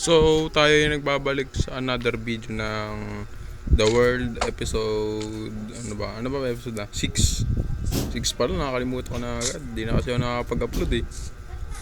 So, tayo yung nagbabalik sa another video ng The World episode. Ano ba? Ano ba episode na? 6. 6 pa lang, nakakalimutan ko na agad. Hindi na kasi ako nakakapag-upload eh.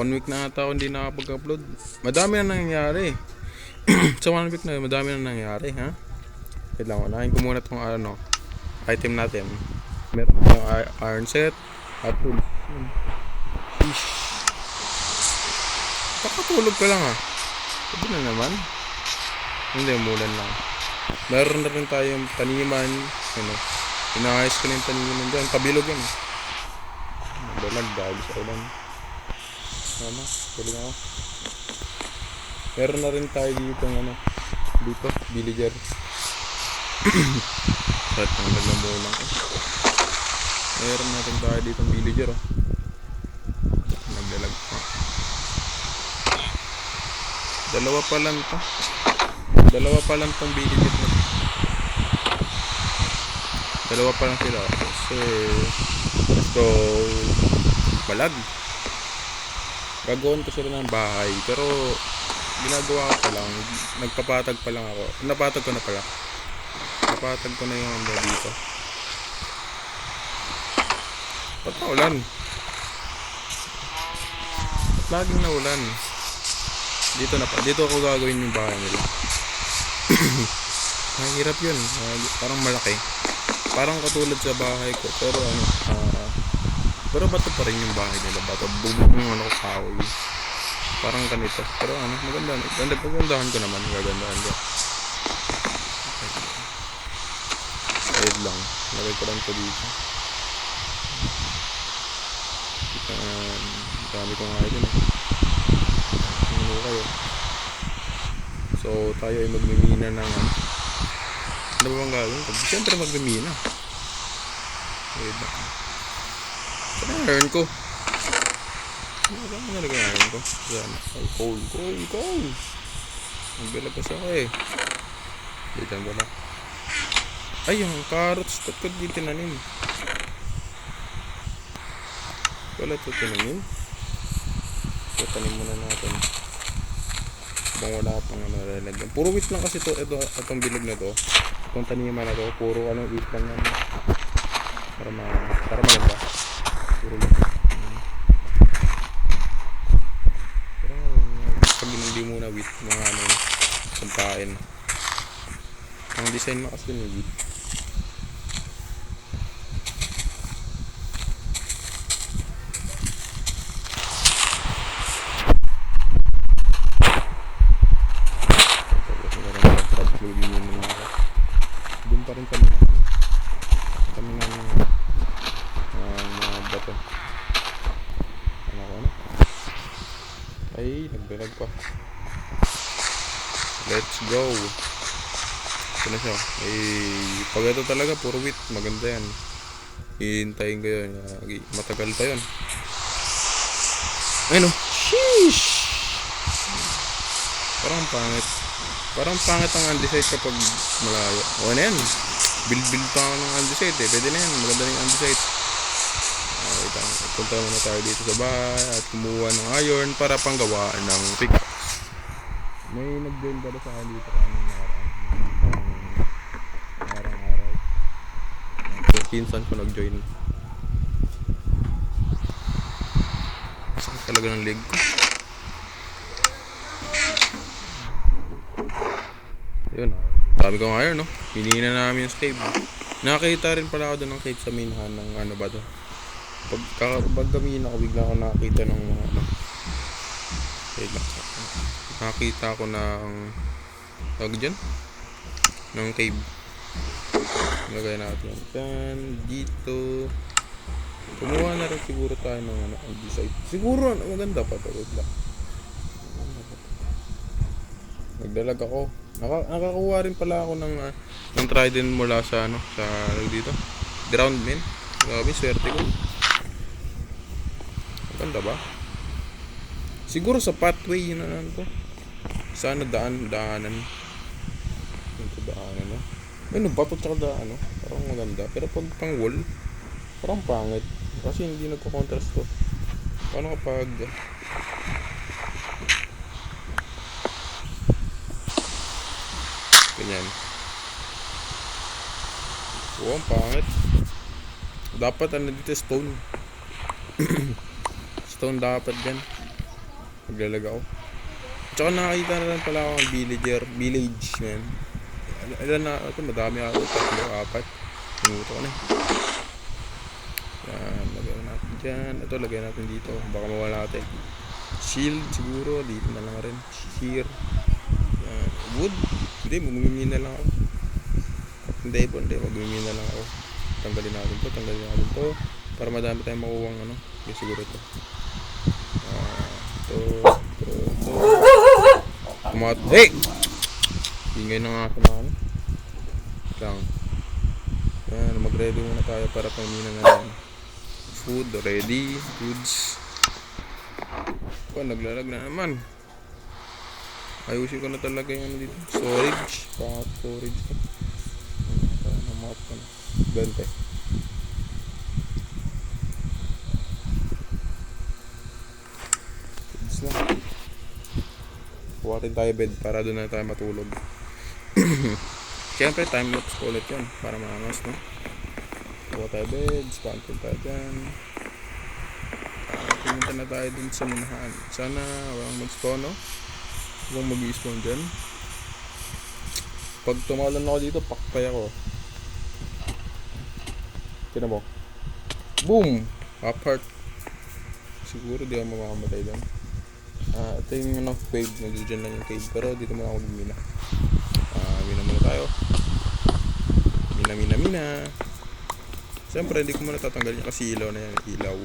1 week na ata ako hindi nakakapag-upload. Madami na nangyayari. Sa 1 week na madami na nangyayari, ha? Wait lang, unahin ko muna itong item natin. Meron akong iron set at tools. Sheesh. Pakatulog ka lang ah. Sabi na naman. Hindi, umulan lang. Meron na rin tayong taniman. Inaayos ko na yung taniman dyan. Kabilog yan. Nagdalag dahil sa ulan. Tama, tuloy ako. Meron na rin tayo dito dito, villager. Kahit nang naglamulang ko. Meron natin tayo dito villager Nagdalag pa. Dalawa pa lang tong villager na to. Dalawa pa lang sila kasi gusto balag. Gagawin ko sila ng bahay pero ginagawa ko pa lang, nagpapatag pa lang ako. Napatag ko na pala. Napatag ko na yung dito. Ba't naulan? Laging naulan. Dito ako gagawin yung bahay nila. Mahirap yun. Parang malaki. Parang katulad sa bahay ko. Pero pero bato pa rin yung bahay nila. Bato. Bubog yung kahoy. Parang ganito. Pero maganda. Gagandahan ko naman. Gagandahan ko. Wait lang. Lagay ko lang ito dito. Dami ko nga ito. Kayo. So tayo ay magmimina ng ano ba bang gagawin ko? Siyempre magmimina. Wait lang. Saan ang iron ko? Saan ang nalagay ang iron ko? Saan? Ay, coal. Nagbilag kasi ako eh. Dito ang bala. Ay, yung carrots. Ba't ko di tinanim? Wala ito tinanim. So tanim muna natin. Bang wala pang nalagyan. Puro wheat lang kasi itong bilog na to. Itong taniman na to, puro wheat lang yan. Para maganda. Puro wheat. Pero pag hindi muna wheat, mga pagkain. Ang design na kasi ni wheat. Doon pa rin kami ng mga bato. Ay, nagdalag pa. Let's go. Ito na siya. Pag ito talaga puro wheat, maganda yan. Hihintayin ko yun. Matagal pa yun. Ayun sheesh. Parang pangit ang andesite kapag malayo. O na yan. Build pa ako ng andesite eh. Pwede na yan. Maganda na yung andesite. Punta muna tayo dito sa bahay at kumuha ng iron para panggawaan ng pickaxe. May nag-join pala sa akin dito araw. Pinsan ko nag-join. Sakit talaga ng leg ko. Yun dami kong iron hinihina namin yung cave. Nakakita rin pala ako doon ng cave sa minahan ng ba to. Pag gamin ako bigla ako nakakita ng mga nakakita ako ng dyan ng cave. Lagay natin yan dito. Kumuha na rin siguro tayo ng andesite. Siguro maganda pa to. Nagdalag ako. Nakakuha rin pala ako ng trident mula sa dito. Ground man. Grabe, swerte ko. Maganda ba? Siguro sa pathway yun na to. Sana daanan. Ito daanan bato tsaka parang maganda. Pero pag pang wall, parang pangit. Kasi hindi nagko-contrast to. Paano kapag Ganyan. Oo, ang pangit. Dapat ano dito, stone. Stone dapat dyan. Maglalag ako. Tsaka nakakita na lang pala ako ng village, man. Ilan na ito, madami ako. 3, 4. Pinuto ko na. Yan, lagyan natin dyan. Ito, lagyan natin dito. Baka mawala natin. Shield siguro, dito na lang rin. Shear. Yan. Wood. Hindi, magmimina lang ako. Hindi, magmimina na lang ako. Tanggalin natin to. Para madami tayong makuha ng ano. Okay, siguro ito. Ito. Hey! Ingay na nga ako na ano. Lang. Yan, mag-ready muna tayo para pamina na lang. Food, ready. Foods. Naglalag na naman. Ayusin ko na talaga yung dito. Storage. Pangat storage ko. Namat ko na. 20. Foods na. Kuha rin tayo bed para doon na tayo matulog. Siyempre time lapse ko ulit yun para maangas, no? Kuha tayo bed, spawn tayo dyan. Pumunta na tayo dun sa munahan. Sana walang mag-spawn, no? Walang mag-spawn dyan. Pag tumalan ako dito, pakpay ako. Tinan mo. Boom! Up heart. Siguro di ako mamamatay dyan. Ito yung cave. Nandiyan lang yung cave. Pero dito muna ako lumina. Mina muna tayo. Mina. Siyempre, hindi ko muna tatanggalin kasi ilaw na yan. Ilaw.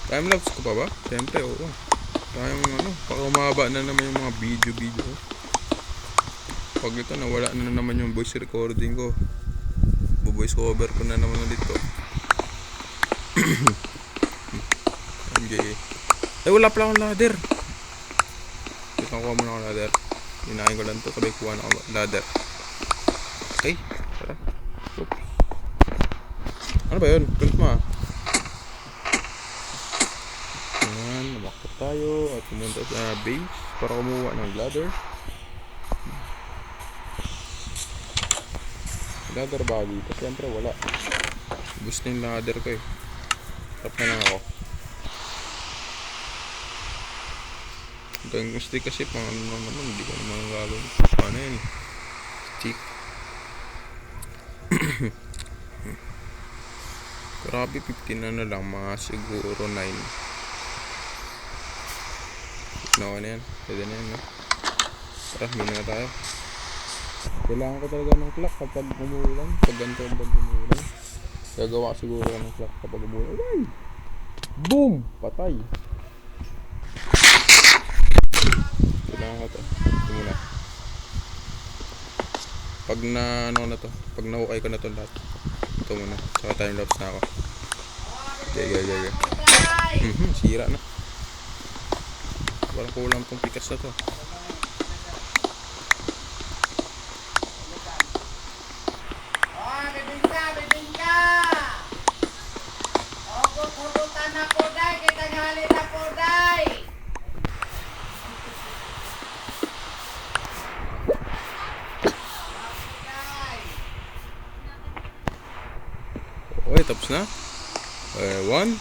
Timelapse ko pa ba? Siyempre, oo. Kayang baka umaba na naman yung mga video. Pag ito, nawala na naman yung voice recording ko. Voice cover ko na naman ulit to. Okay. Wala pala akong ladder. Ito, kuha muna akong ladder. Hinahin ko lang to, sabay kuha na akong ladder. Okay, tara. Oops. Ano ba yun? Tulit mo Ayan, namakot tayo at pumunta sa base para kumuha ng ladder. Ladder ba dito? Siyempre wala. Gusto yung ladder ko eh. Tap na lang ako. Yung stick kasi pang ano naman, hindi ko naman gagawin. Paano yan? Stick. Grabe, 15 na lang, mga siguro 9. No, ano yan? Pwede na yan, no? Tara, muna na tayo. Kailangan ko talaga ng clock kapag umuulan. Pag ganito pag umuulan. Gagawa siguro ng clock kapag umuulan. Ay! Boom! Patay! Kailangan ko to. Ito muna. Pag pag nahukay ko na to lahat. Ito muna. Saka timelapse na ako. Okay. Sira na. Parang kulang tong pikas na to. Bibingka! Hugot-hugutan na po, day! Kita ngali na po, day! Okay, tapos na. 1,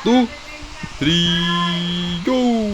2, 3, go!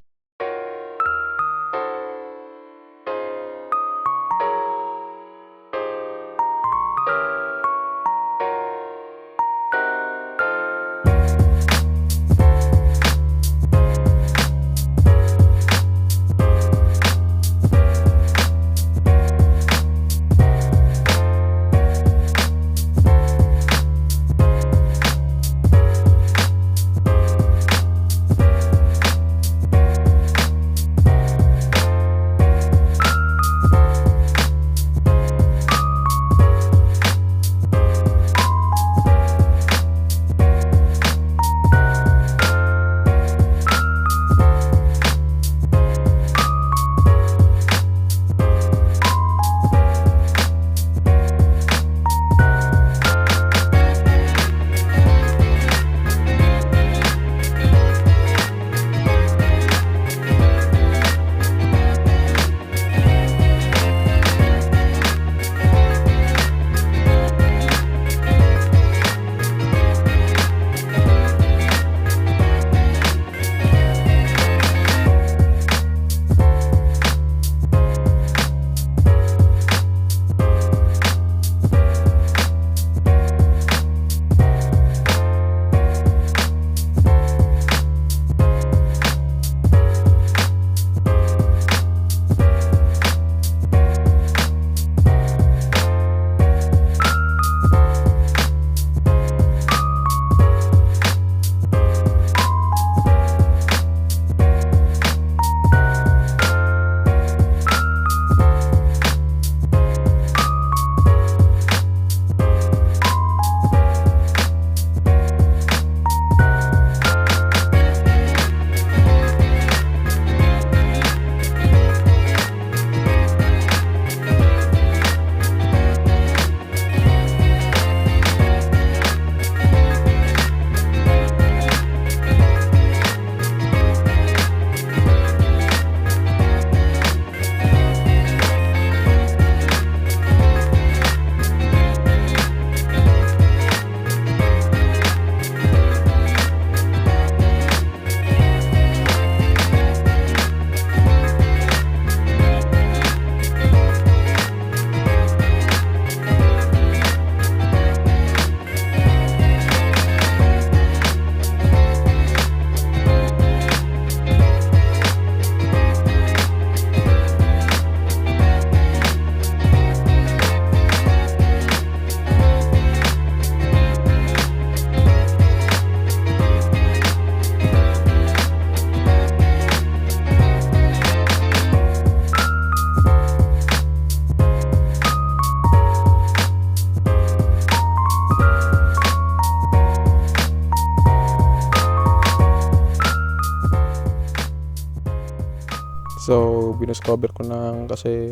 So, binuscover ko lang kasi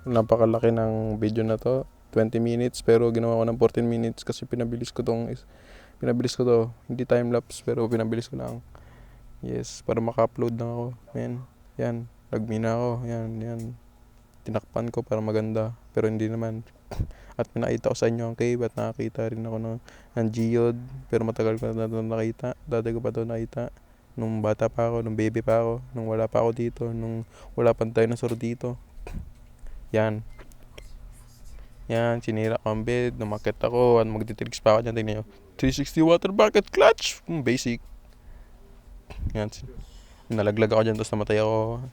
napakalaki ng video na to. 20 minutes pero ginawa ko ng 14 minutes kasi pinabilis ko to. Hindi time lapse pero pinabilis ko lang. Yes, para maka-upload lang ako. Men, yan. Nagmina ako. Yan. Tinakpan ko para maganda. Pero hindi naman. At pinakita ko sa inyo ang cave at nakakita rin ako ng geode. Pero matagal ko na ito nakita. Dati ko pa ito nakita. Nung bata pa ako, nung baby pa ako, nung wala pa ako dito, nung wala pang dinosaur dito. Yan, sinira ko ang bed, numakit ako, at magtitricks pa ako dyan, tingnan nyo. 360 water bucket clutch, basic. Yan, nalaglag ako dyan, tapos namatay ako.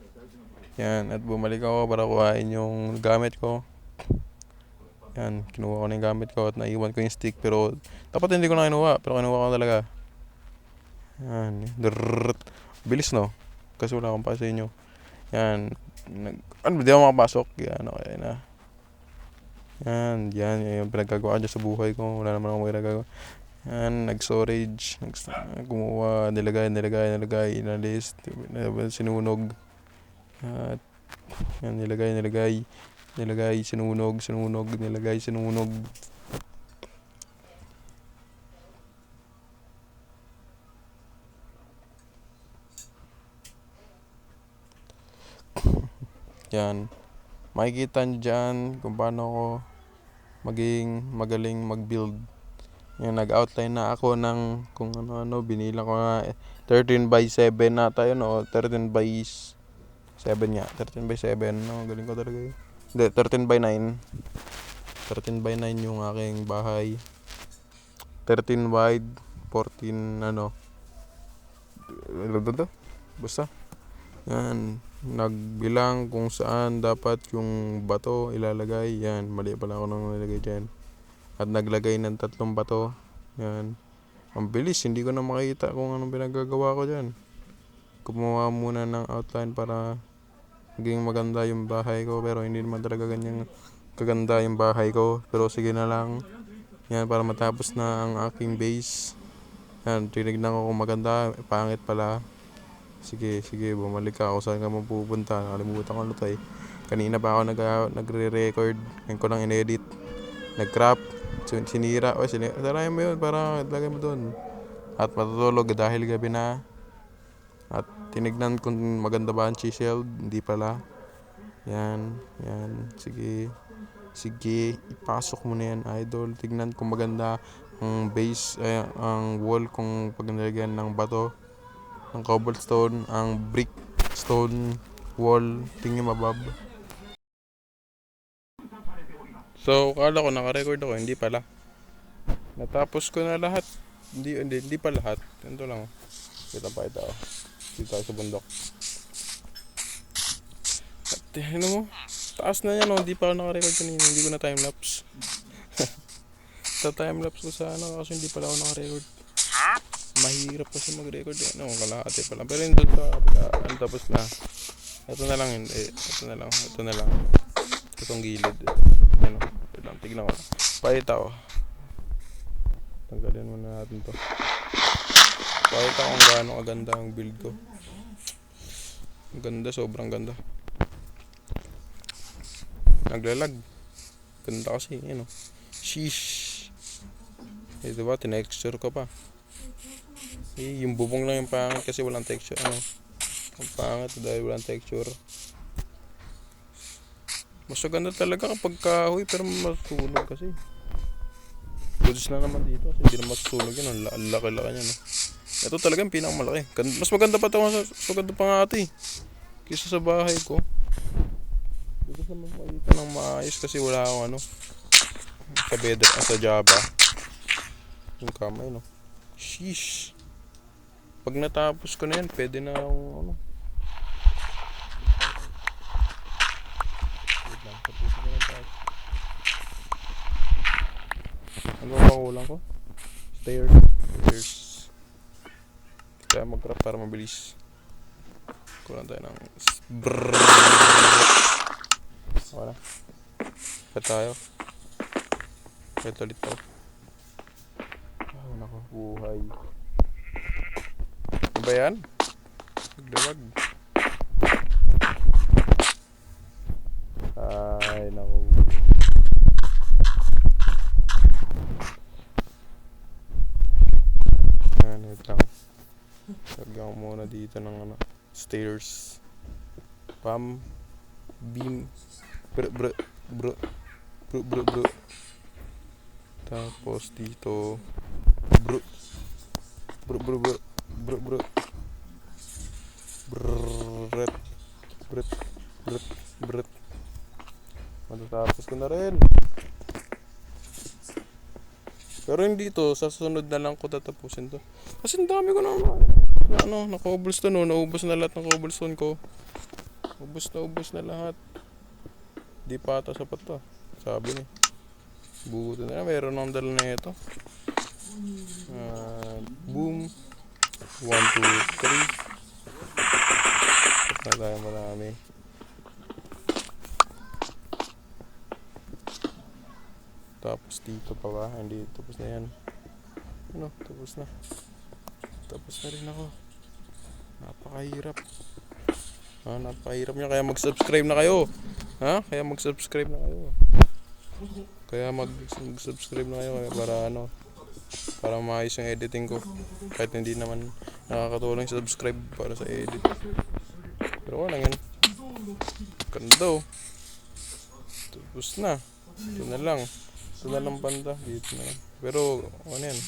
Yan, at bumalik ako para kuhain yung gamit ko. Yan, kinuha ko na yung gamit ko at naiwan ko yung stick, pero dapat hindi ko na kinuha, pero kinuha ko talaga. Yan, bilis no? Kasi wala akong pa sa inyo. Yan, di ako makapasok. Yan, okay na. Yan yung pinagagawa ko dyan sa buhay ko. Wala naman akong pinagagawa. Yan, nag-storage. Kumuha, nilagay, inalis, sinunog. At, yan, nilagay, sinunog, nilagay, sinunog. Yan. Makikita nyo dyan kung paano ako maging magaling mag-build. Yan, nag-outline na ako ng kung ano-ano. Binilang ko na 13 by 7 na tayo, no? 13 by 7 nga. 13 by 7. No? Galing ko talaga yun. Hindi, 13 by 9. 13 by 9 yung aking bahay. 13 wide, 14 basta. Yan, nagbilang kung saan dapat yung bato ilalagay. Yan, mali pala ako nang nilagay dyan. At naglagay ng 3 bato. Yan, ang bilis, hindi ko na makita kung anong pinagagawa ko dyan. Gumawa muna ng outline para maging maganda yung bahay ko, pero hindi naman talaga ganyan kaganda yung bahay ko. Pero sige na lang. Yan, para matapos na ang aking base. Yan, tinignan ko kung maganda, pangit pala. Sige, bumalik ako. Saan ka mapupunta? Nakalimutan ko na to eh. Kanina pa ako nagre-record. Ngayon ko lang in-edit. Nag-crop. Sinira. Sarayan mo yun para lagay mo doon. At matutulog dahil gabi na. At tinignan kung maganda ba ang chisel. Hindi pala. Yan. Sige, ipasok mo na yan, idol. Tignan kung maganda ang base, ang wall kung pag nilagyan ng bato. Ang cobblestone, ang brick stone wall, tingin mabab. So, kala ko naka-record ako, hindi pala. Natapos ko na lahat. Hindi pa lahat. Ito lang. Kita pa ito. Dito tayo sa bundok. At mo, taas na yan, hindi pa ako naka-record kanina. Hindi ko na time-lapse. Sa time-lapse ko sa kasi hindi pala ako naka-record. Mahirap kasi mag-record eh. Kalahati pa lang. Pero yun doon sa tapos na. Ito na lang. Itong gilid. Tignan ko. Pakita ko. Tanggalin muna natin to. Pakita ko kung gaano kaganda ang build ko. Ang ganda, sobrang ganda. Naglalag. Ganda kasi, Sheesh. Diba, tinexture ko pa. Yung bubong lang yung pangit kasi walang texture. Ang pangit dahil walang texture. Mas maganda talaga kapag kahoy pero masunog kasi. Goods na naman dito kasi hindi na masusunog yun. Ang laki-laki niya, no? Ito talaga yung pinakamalaki. Mas maganda pa ito. Mas maganda pa nga ito eh. Kisa sa bahay ko. Hindi ko sa mapakita ng maayos kasi wala akong sa bed, sa Java. Yung kamay, no? Sheesh. Pag natapos ko na yan, pwede na akong wait lang, tapos ko na yan tayo. Ano ba kulang ko? Stairs. Kaya mag-grab para mabilis. Kulang tayo ng wala. Kaya tayo. Kaya ulit to. Nako, buhay. Ano ba yan? Nagdawag. na dito ng ano, stairs. Pam, beam, bro. Tapos dito, bro. Bret. Matatapos ko na rin. Pero hindi to, sa susunod na lang ko tatapusin to. Kasi ang dami ko na na-cobblestone no, naubos na lahat ng cobblestone ko. Ubus na lahat. Di pa ata sapat to. Sabi ni. Buto na, meron akong dala na ito. Boom. 1, 2, 3. Na tayo marami. Tapos dito pa ba? Hindi, tapos na yan. Ano, tapos na. Tapos na rin ako. Napakahirap. Napakahirap niya. Kaya mag-subscribe na kayo. Kaya mag-subscribe na kayo. Mag-subscribe na kayo. Para para maayos yung editing ko. Kahit hindi naman nakakatulong yung subscribe para sa edit. Pero wala yan. Ganda oh. Tapos na. Ito na lang. Ito na lang banda. Dito na lang. Pero ano yan.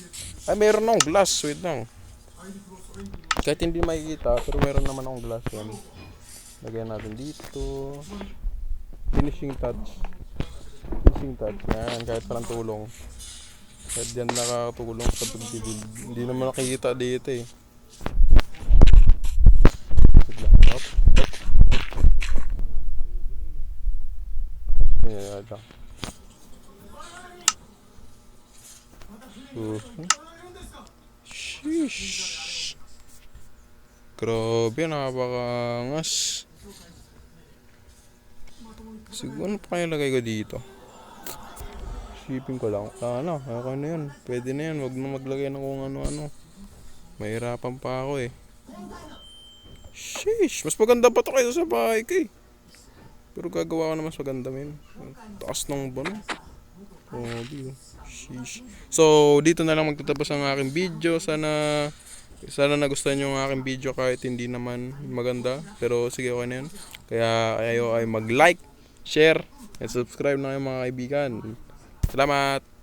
Ay meron akong glass. Wait lang. Kahit hindi makikita. Pero meron naman akong glass yan. Lagyan natin dito. Finishing touch. Yan. Kahit parang tulong. Kahit yan nakakatulong sa pagdidig. Hindi naman nakikita dito eh. Sheesh. Grabe, napakangas. Siguro ano pa kaya lagay ko dito? Shipping ko lang. Okay na yun. Pwede na yan. Huwag na maglagay ng kung ano-ano. Mahirapan pa ako eh. Sheesh. Mas maganda pa to kaysa sa bahay ko eh. Pero gagawa ko na mas maganda men. Taas ng bano. Sheesh. So, dito na lang magtatapos ang aking video. Sana nagustuhan nyo ang aking video kahit hindi naman maganda. Pero sige, okay na yun. Kaya kayo ay mag-like, share, and subscribe na kayo mga kaibigan. Salamat!